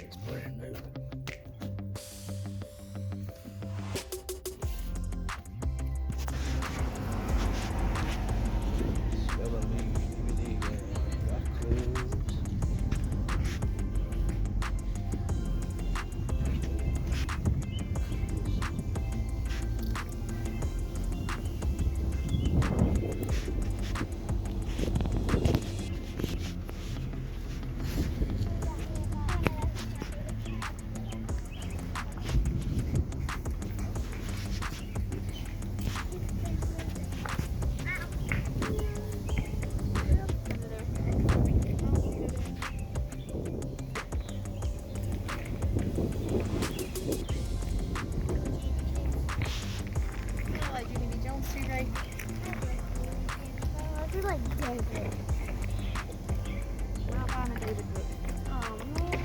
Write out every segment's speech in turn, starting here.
It's brand new. Spelling Bee DVD game. Got clues. I like David. We're not buying a David book. Oh man.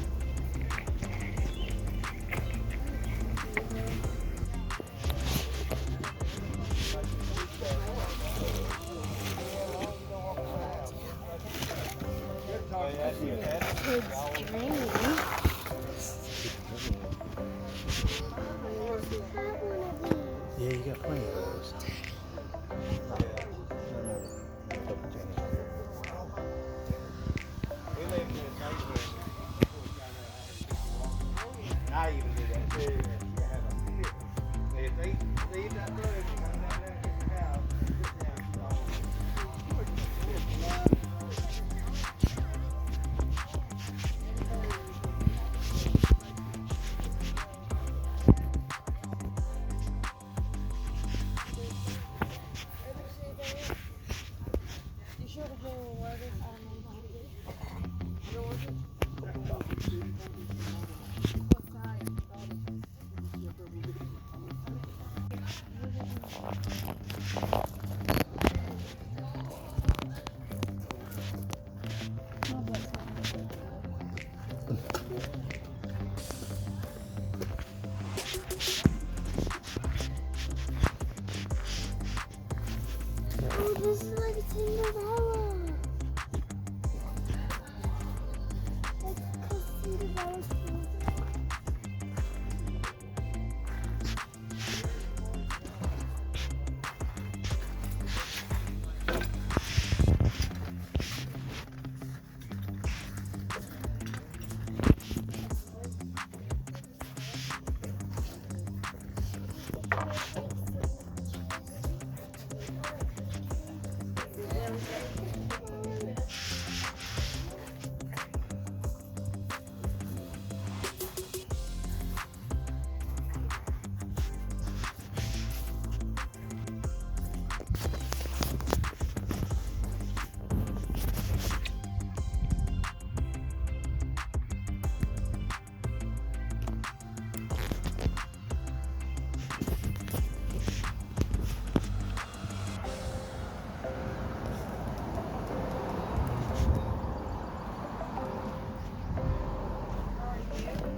Kids dream. Yeah, you got plenty of those. I even do that too. If they leave that road and come down there and get your house, sit down. You sure the whole word is Oh, this is like Cinderella. Like, 'cause Cinderella's cool.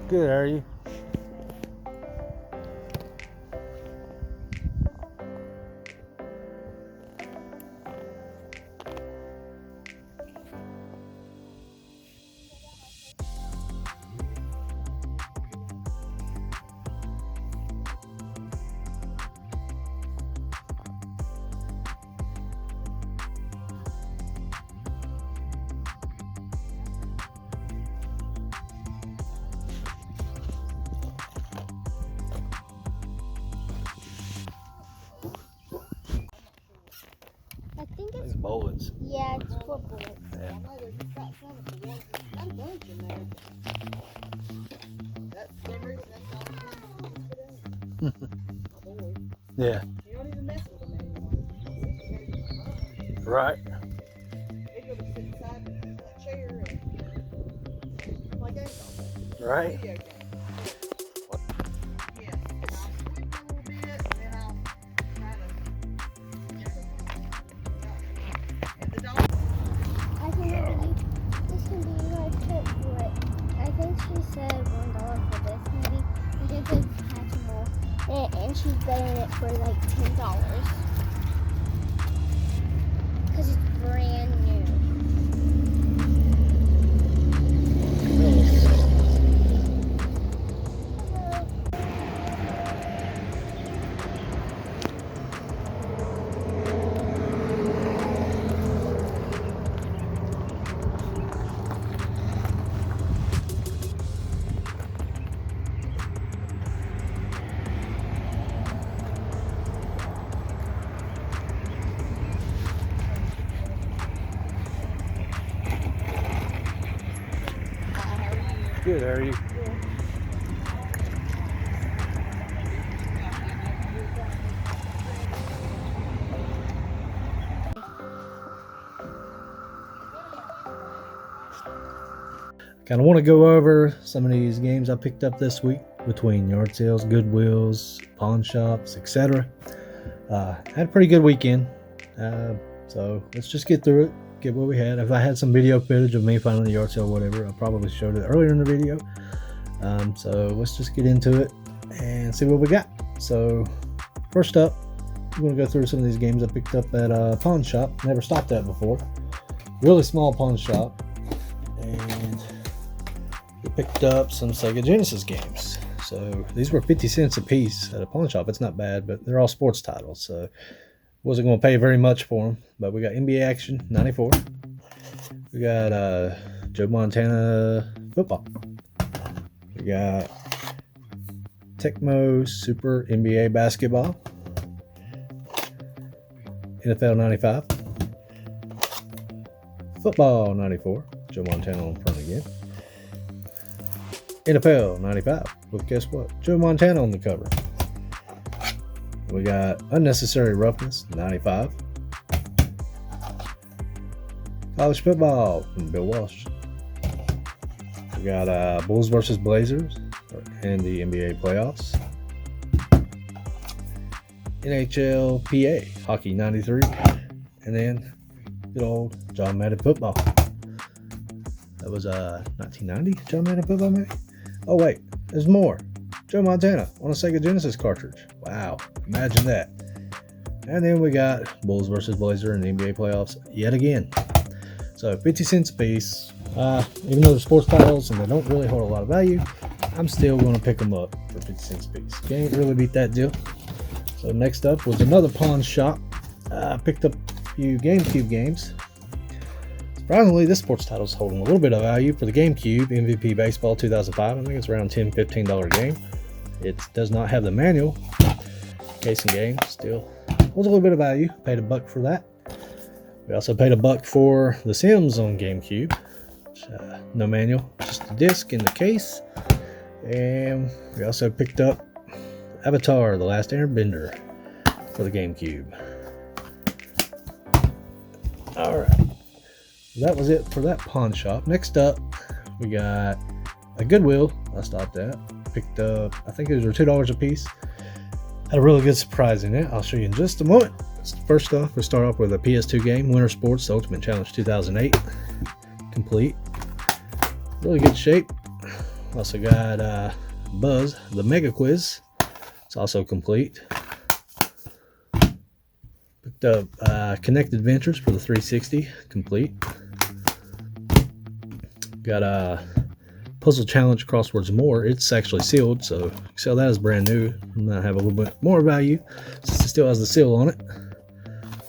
Good, are you? I think It's it's, bullets. yeah, it's for bullets. Yeah. Yeah. You don't even mess with them anymore. Right. They go to sit inside the chair and play games all day. Right. Video games. Yes. I'll squint a little bit and then I'll kind of get them. And the dog. I think this can be my tip for it. I think she said $1 for this maybe. I think it's Hatchable. And she's getting it for like $10. Because it's brand new. Good, how are you? Kind of want to go over some of these games I picked up this week between yard sales, Goodwills, pawn shops, etc. Had a pretty good weekend, so let's just get through it, get what we had. If I had some video footage of me finding the yard sale, whatever, I probably showed it earlier in the video. So let's just get into it and see what we got. So first up, I'm going to go through some of these games I picked up at a pawn shop. Never stopped at before. Really small pawn shop. And we picked up some Sega Genesis games. So these were 50 cents a piece at a pawn shop. It's not bad, but they're all sports titles. So wasn't going to pay very much for them. But we got NBA Action 94. We got Joe Montana football. We got Tecmo Super NBA basketball. NFL 95. Football 94. Joe Montana on front again. NFL 95. Well, guess what? Joe Montana on the cover. We got Unnecessary Roughness 95. College football from Bill Walsh. We got Bulls versus Blazers and the NBA playoffs. NHL PA Hockey 93. And then good old John Madden football. That was 1990 John Madden football maybe? Oh wait, there's more. Joe Montana on a Sega Genesis cartridge. Wow, imagine that. And then we got Bulls versus Blazer in the NBA playoffs yet again. So 50 cents a piece. Even though they're sports titles and they don't really hold a lot of value, I'm still going to pick them up for 50 cents a piece. Can't really beat that deal. So next up was another pawn shop. Picked up a few GameCube games. Surprisingly, this sports title is holding a little bit of value for the GameCube. MVP Baseball 2005. I think it's around $10, $15 game. It does not have the manual. Case and game still holds a little bit of value. Paid $1 for that. We also paid $1 for The Sims on GameCube. No manual, just the disc in the case. And we also picked up Avatar: The Last Airbender for the GameCube. Alright. That was it for that pawn shop. Next up, we got a Goodwill I stopped at. Picked up, I think those were $2 a piece. Had a really good surprise in it. I'll show you in just a moment. First off, we'll start off with a PS2 game, Winter Sports, the Ultimate Challenge 2008. Complete. Really good shape. Also got Buzz, the Mega Quiz. It's also complete. Picked up Connected Adventures for the 360. Complete. Got a Puzzle Challenge Crosswords More. It's actually sealed, so you can sell that as brand new. Might have a little bit more value since it still has the seal on it.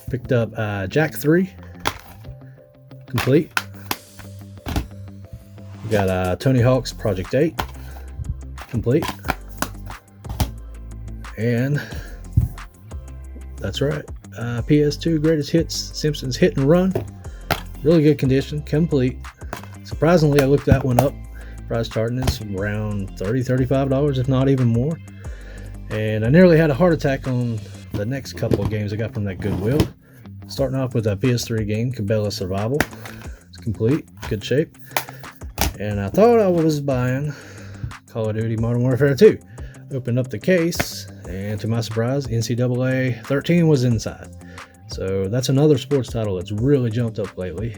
Picked up Jack 3. Complete. We got Tony Hawk's Project 8. Complete. And that's right. PS2 Greatest Hits Simpsons Hit and Run. Really good condition. Complete. Surprisingly, I looked that one up. Price charting is around $30, $35, if not even more. And I nearly had a heart attack on the next couple of games I got from that Goodwill. Starting off with a PS3 game, Cabela Survival. It's complete, good shape. And I thought I was buying Call of Duty Modern Warfare 2. Opened up the case, and to my surprise, NCAA 13 was inside. So that's another sports title that's really jumped up lately.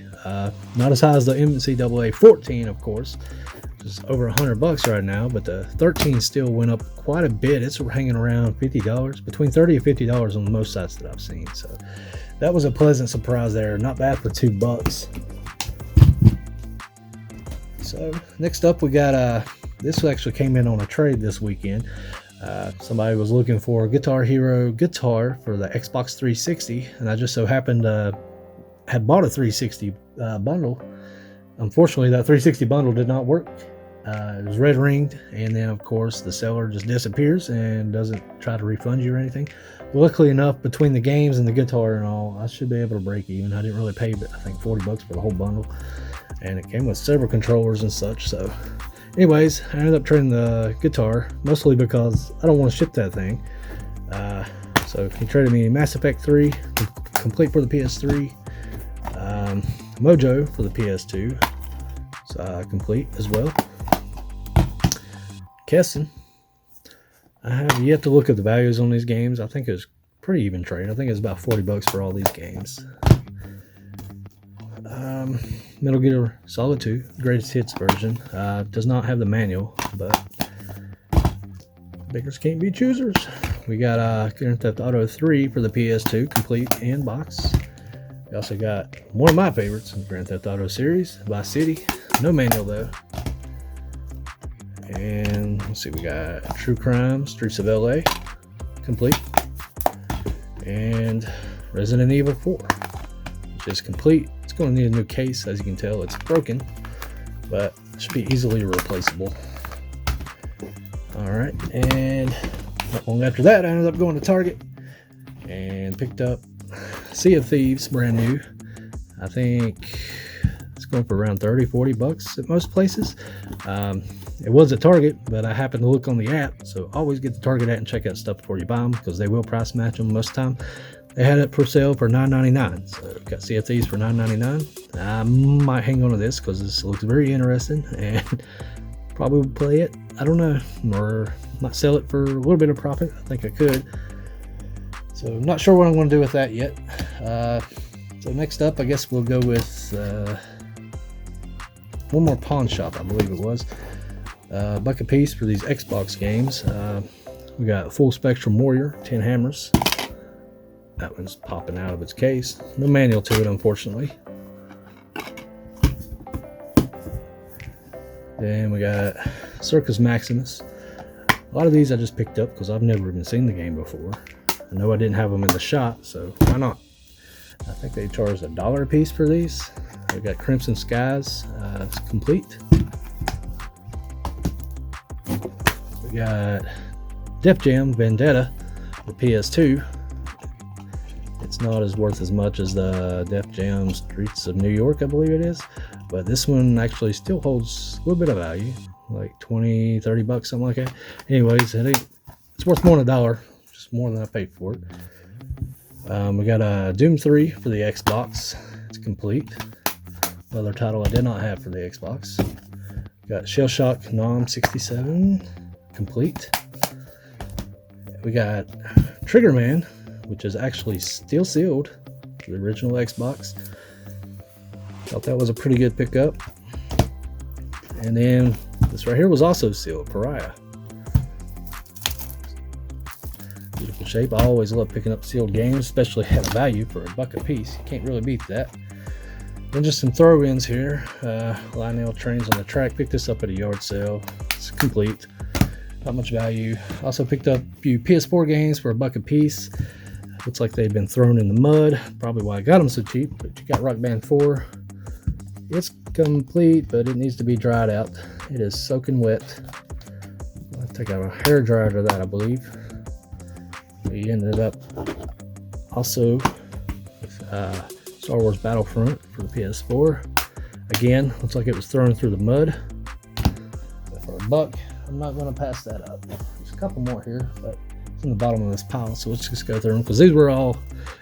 Not as high as the NCAA 14, of course. It's over $100 right now, but the 13 still went up quite a bit. It's hanging around $50, between $30 and $50 on most sites that I've seen. So that was a pleasant surprise there. Not bad for $2. So next up, we got this actually came in on a trade this weekend. Somebody was looking for a Guitar Hero guitar for the Xbox 360, and I just so happened had bought a 360 bundle. Unfortunately, that 360 bundle did not work. It was red ringed, and then of course the seller just disappears and doesn't try to refund you or anything. But luckily enough, between the games and the guitar and all, I should be able to break even. I didn't really pay, but I think $40 for the whole bundle, and it came with several controllers and such. So Anyways, I ended up trading the guitar, mostly because I don't want to ship that thing. So he traded me Mass Effect 3, complete for the PS3, Mojo for the PS2, complete as well. Keston, I have yet to look at the values on these games. I think it was pretty even trade. I think it's about $40 for all these games. Metal Gear Solid 2, Greatest Hits version, does not have the manual, but beggars can't be choosers. We got Grand Theft Auto 3 for the PS2, complete and box. We also got one of my favorites in the Grand Theft Auto series, Vice City, no manual though. And let's see, we got True Crime, Streets of LA, complete, and Resident Evil 4, which is complete. It's going to need a new case, as you can tell. It's broken, but it should be easily replaceable. All right, and not long after that, I ended up going to Target and picked up Sea of Thieves, brand new. I think it's going for around $30-40 at most places. It was at Target, but I happened to look on the app, so always get the Target app and check out stuff before you buy them, because they will price match them most of the time. They had it for sale for $9.99, so got Sea of Thieves for $9.99. I might hang on to this because this looks very interesting, and probably would play it. I don't know, or might sell it for a little bit of profit. I think I could. So I'm not sure what I'm going to do with that yet. So next up, I guess we'll go with one more pawn shop, I believe it was. Buck a piece for these Xbox games. We got Full Spectrum Warrior, 10 hammers. That one's popping out of its case. No manual to it, unfortunately. Then we got Circus Maximus. A lot of these I just picked up because I've never even seen the game before. I know I didn't have them in the shop, so why not? I think they charged $1 a piece for these. We got Crimson Skies. It's complete. We got Def Jam Vendetta for PS2. It's not as worth as much as the Def Jam Streets of New York, I believe it is. But this one actually still holds a little bit of value, like $20-30, something like that. Anyways, it's worth more than $1, just more than I paid for it. We got Doom 3 for the Xbox. It's complete. Another title I did not have for the Xbox. Got Shell Shock Nom 67, complete. We got Trigger Man, which is actually still sealed for the original Xbox. Thought that was a pretty good pickup. And then this right here was also sealed, Pariah. Beautiful shape. I always love picking up sealed games, especially at a value for $1 a piece. You can't really beat that. Then just some throw-ins here. Lionel Trains on the Track. Picked this up at a yard sale. It's complete. Not much value. Also picked up a few PS4 games for $1 a piece. Looks like they've been thrown in the mud. Probably why I got them so cheap. But you got Rock Band 4. It's complete, but it needs to be dried out. It is soaking wet. I'll take out a hair dryer to that, I believe. We ended up also with Star Wars Battlefront for the PS4. Again, looks like it was thrown through the mud. But for $1, I'm not going to pass that up. There's a couple more here, but it's in the bottom of this pile, so let's just go through them because these were all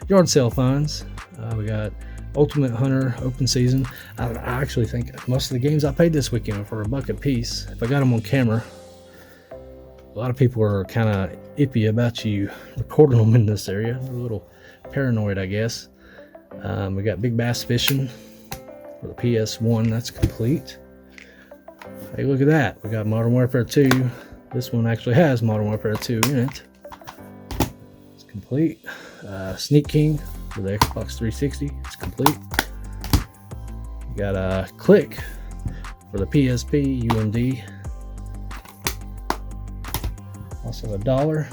yard sale finds. We got Ultimate Hunter Open Season. I actually think most of the games I played this weekend were for $1 a piece. If I got them on camera, a lot of people are kind of iffy about you recording them in this area. They're a little paranoid, I guess. We got Big Bass Fishing for the PS1. That's complete. Hey, look at that. We got Modern Warfare 2. This one actually has Modern Warfare 2 in it. It's complete. Sneak King for the Xbox 360. It's complete. We got Click for the PSP UMD. Also $1.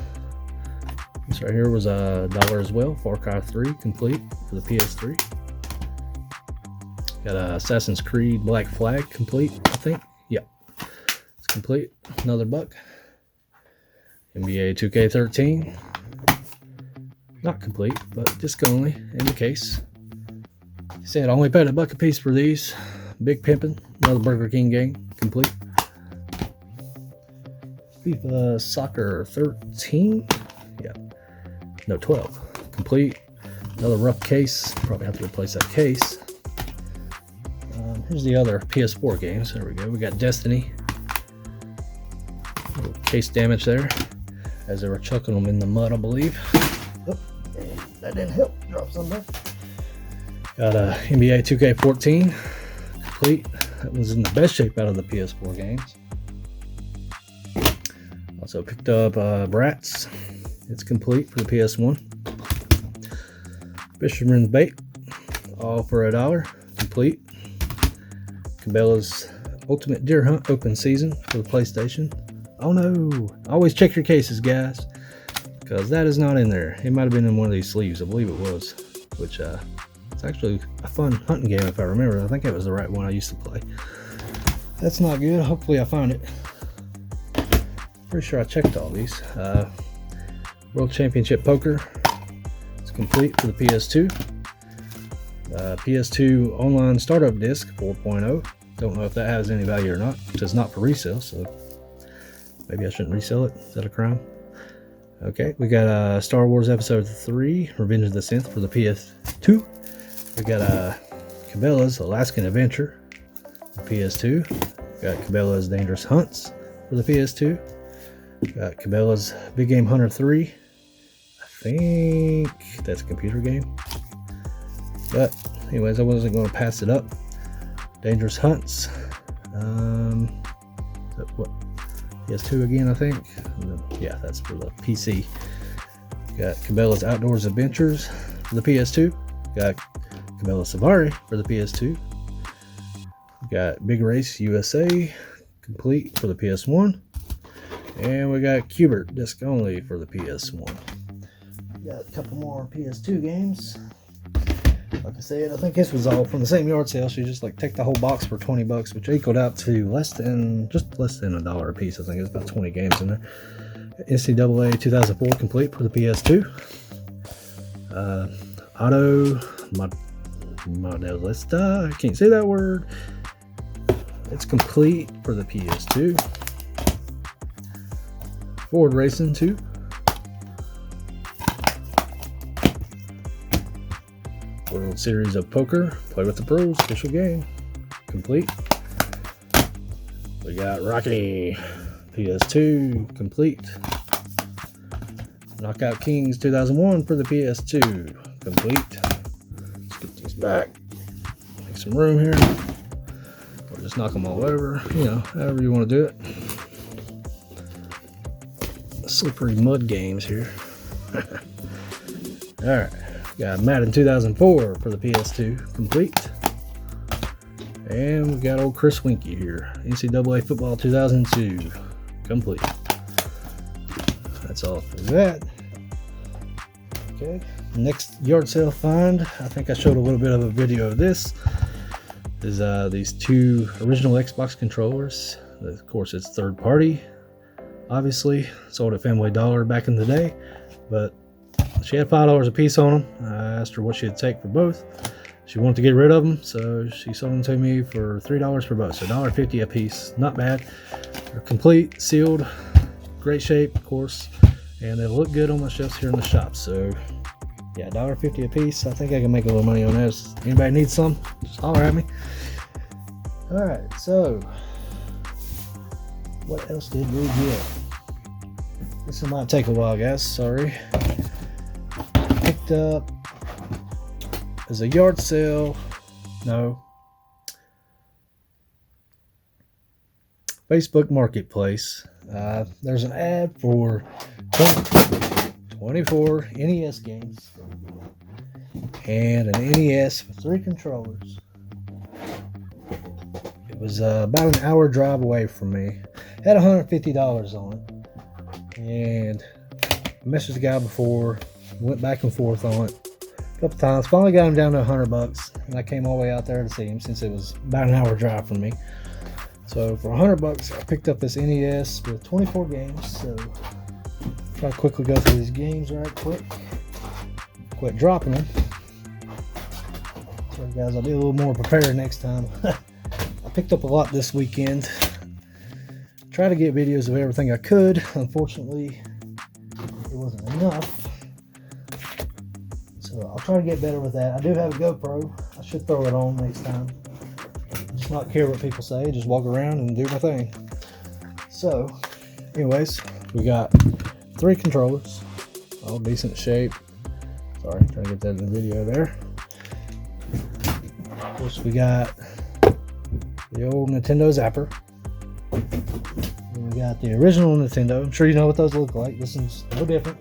This right here was $1 as well. Far Cry 3 complete for the PS3. Got Assassin's Creed Black Flag complete, I think. Yep, it's complete. Another $1. NBA 2K13. Not complete, but disc only in the case. He said I only paid $1 a piece for these. Big Pimpin', another Burger King game, complete. FIFA Soccer 13. Yeah. No, 12. Complete. Another rough case. Probably have to replace that case. Here's the other PS4 games. There we go. We got Destiny. A little case damage there, as they were chucking them in the mud, I believe. Oh, that didn't help. Drop some there. Got a NBA 2K14 complete. That was in the best shape out of the PS4 games. Also picked up Bratz. It's complete for the PS1. Fisherman's Bait, all for $1. Complete. Cabela's Ultimate Deer Hunt Open Season for the PlayStation. Oh no! Always check your cases, guys, because that is not in there. It might have been in one of these sleeves. I believe it was, which it's actually a fun hunting game if I remember. I think it was the right one I used to play. That's not good. Hopefully I find it. Pretty sure I checked all these. World Championship Poker. It's complete for the PS2. PS2 Online Startup Disc 4.0. Don't know if that has any value or not. It says not for resale, so maybe I shouldn't resell it. Is that a crime? Okay, we got Star Wars Episode 3, Revenge of the Sith for the PS2. We got Cabela's Alaskan Adventure for the PS2. Got Cabela's Dangerous Hunts for the PS2. Got Cabela's Big Game Hunter 3. I think that's a computer game. But anyways, I wasn't going to pass it up. Dangerous Hunts. What? PS2 again, I think. Yeah, that's for the PC. Got Cabela's Outdoors Adventures for the PS2. Got Cabela's Safari for the PS2. Got Big Race USA complete for the PS1. And we got Cubert disc only for the PS1. Got a couple more PS2 games. Like I said, I think this was all from the same yard sale. She just like take the whole box for $20, which equaled out to just less than $1 a piece. I think it's about 20 games in there. NCAA 2004 complete for the PS2. Auto Modelista, I can't say that word. It's complete for the PS2. Ford Racing 2. World Series of Poker, Play with the Pros, official game, complete. We got Rocky, PS2, complete. Knockout Kings 2001 for the PS2, complete. Let's get these back, make some room here, or just knock them all over, you know, however you want to do it. Slippery mud games here. Alright. Got Madden 2004 for the PS2, complete. And we got old Chris Winkie here. NCAA Football 2002, complete. That's all for that. Okay, next yard sale find. I think I showed a little bit of a video of this. Is these two original Xbox controllers. Of course, it's third party. Obviously, sold at Family Dollar back in the day, but she had $5 a piece on them. I asked her what she'd take for both. She wanted to get rid of them, so she sold them to me for $3 for both. So $1.50 a piece. Not bad. They're complete, sealed, great shape, of course, and they look good on my shelves here in the shop. So yeah, $1.50 a piece. I think I can make a little money on those. Anybody needs some? Just holler at me. All right, so what else did we get? This might take a while, guys. Sorry. Picked up as a yard sale. No. Facebook Marketplace. There's an ad for 24 NES games and an NES with 3 controllers. It was about an hour drive away from me. It had $150 on it. And I messaged the guy before, went back and forth on it a couple times. Finally got him down to $100, and I came all the way out there to see him since it was about an hour drive from me. So for $100, I picked up this NES with 24 games. So try to quickly go through these games right quick. Quit dropping them. So guys, I'll be a little more prepared next time. I picked up a lot this weekend. try to get videos of everything I could. Unfortunately, it wasn't enough. So I'll try to get better with that. I do have a GoPro. I should throw it on next time. Just not care what people say. Just walk around and do my thing. So, anyways, we got 3 controllers. All decent shape. Sorry, trying to get that in the video there. Of course, we got the old Nintendo Zapper. And we got the original Nintendo. I'm sure you know what those look like. This is no different.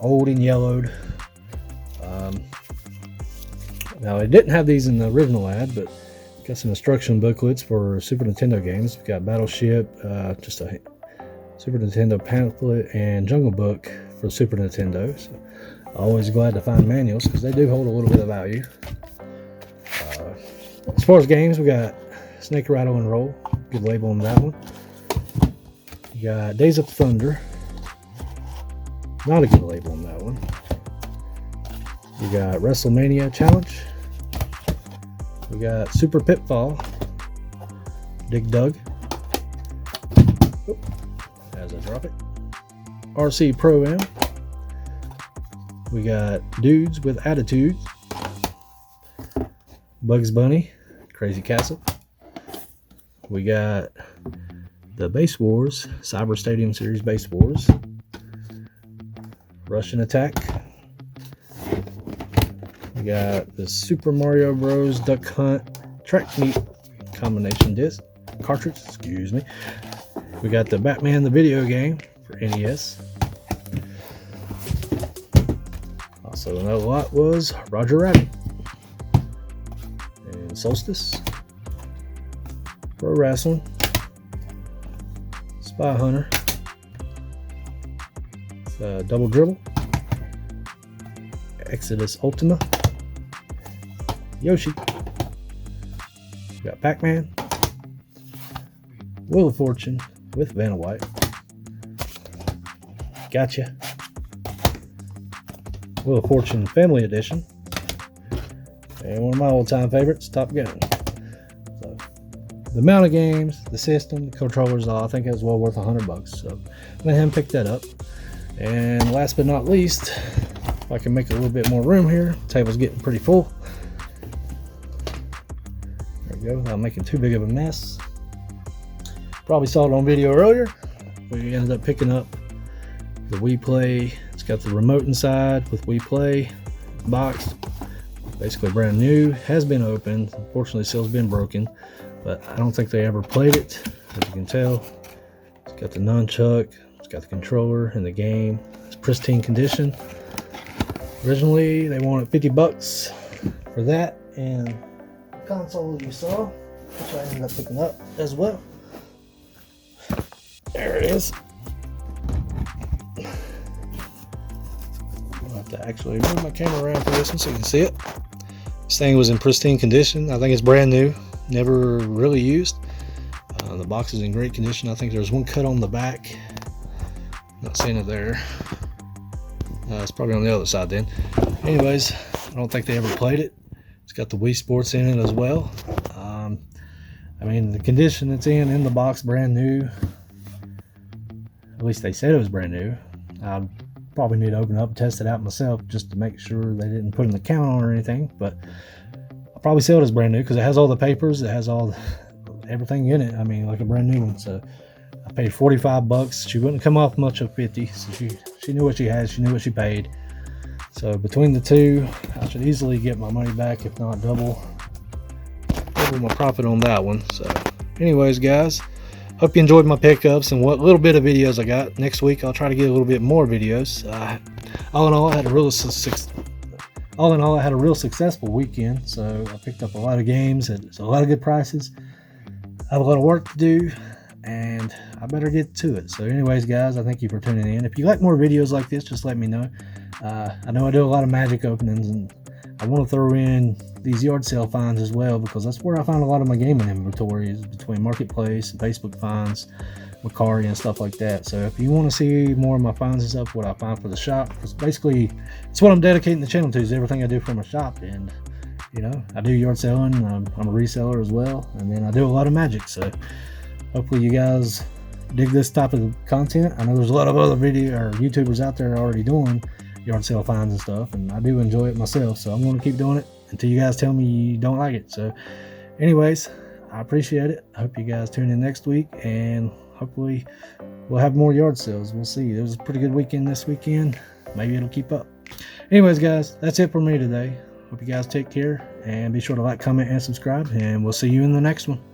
Old and yellowed. Now, I didn't have these in the original ad, but got some instruction booklets for Super Nintendo games. We got Battleship, just a Super Nintendo pamphlet, and Jungle Book for Super Nintendo. So, always glad to find manuals because they do hold a little bit of value. As far as games, we got Snake Rattle and Roll. Good label on that one. You got Days of Thunder. Not a good label on that one. We got WrestleMania Challenge. We got Super Pitfall. Dig Dug. As I drop it. RC Pro-Am. We got Dudes with Attitudes. Bugs Bunny. Crazy Castle. We got the Base Wars. Cyber Stadium Series Base Wars. Russian Attack. We got the Super Mario Bros. Duck Hunt Track Meet combination disc cartridge, excuse me. We got the Batman the video game for NES. Also another lot was Roger Rabbit and Solstice, Pro Wrestling, Spy Hunter, Double Dribble, Exodus Ultima, Yoshi, we got Pac-Man, Wheel of Fortune with Vanna White, Gotcha, Wheel of Fortune Family Edition, and one of my old-time favorites, Top Gun. So, the amount of games, the system, the controllers, all I think it was well worth $100. So I'm gonna have him pick that up. And last but not least, if I can make a little bit more room here, the table's getting pretty full. There we go, without making too big of a mess. Probably saw it on video earlier. We ended up picking up the Wii Play. It's got the remote inside with Wii Play box. Basically brand new, has been opened. Unfortunately, seal's been broken, but I don't think they ever played it. As you can tell, it's got the nunchuck, it's got the controller and the game. It's pristine condition. Originally, they wanted $50 for that and the console you saw, which I ended up picking up as well. There it is. I'll have to actually move my camera around for this one so you can see it. This thing was in pristine condition. I think it's brand new, never really used. The box is in great condition. I think there's one cut on the back. Not seeing it there. It's probably on the other side then. Anyways, I don't think they ever played it. It's got the Wii Sports in it as well. I mean, the condition it's in the box, brand new. At least they said it was brand new. I'd probably need to open it up and test it out myself just to make sure they didn't put in the count on or anything. But I'll probably sell it as brand new because it has all the papers. It has everything in it. I mean, like a brand new one. So I paid $45. She wouldn't come off much of $50. So she knew what she had. She knew what she paid. So between the two, I should easily get my money back, if not double my profit on that one. So anyways, guys, hope you enjoyed my pickups and what little bit of videos I got. Next week I'll try to get a little bit more videos. All in all, I had a real successful weekend. So I picked up a lot of games at a lot of good prices. I have a lot of work to do and I better get to it. So anyways, guys, I thank you for tuning in. If you like more videos like this, just let me know. I know I do a lot of magic openings, and I want to throw in these yard sale finds as well, because that's where I find a lot of my gaming inventory, is between Marketplace and Facebook finds, Mercari and stuff like that. So if you want to see more of my finds and stuff, what I find for the shop, because basically it's what I'm dedicating the channel to, is everything I do for my shop. And you know, I do yard selling, I'm a reseller as well, and then I do a lot of magic. So hopefully you guys dig this type of content. I know there's a lot of other video or YouTubers out there already doing yard sale finds and stuff, and I do enjoy it myself, so I'm going to keep doing it until you guys tell me you don't like it. So anyways, I appreciate it. I hope you guys tune in next week, and hopefully we'll have more yard sales. We'll see. There was a pretty good weekend this weekend. Maybe it'll keep up. Anyways, guys, that's it for me today. Hope you guys take care, and be sure to like, comment, and subscribe, and we'll see you in the next one.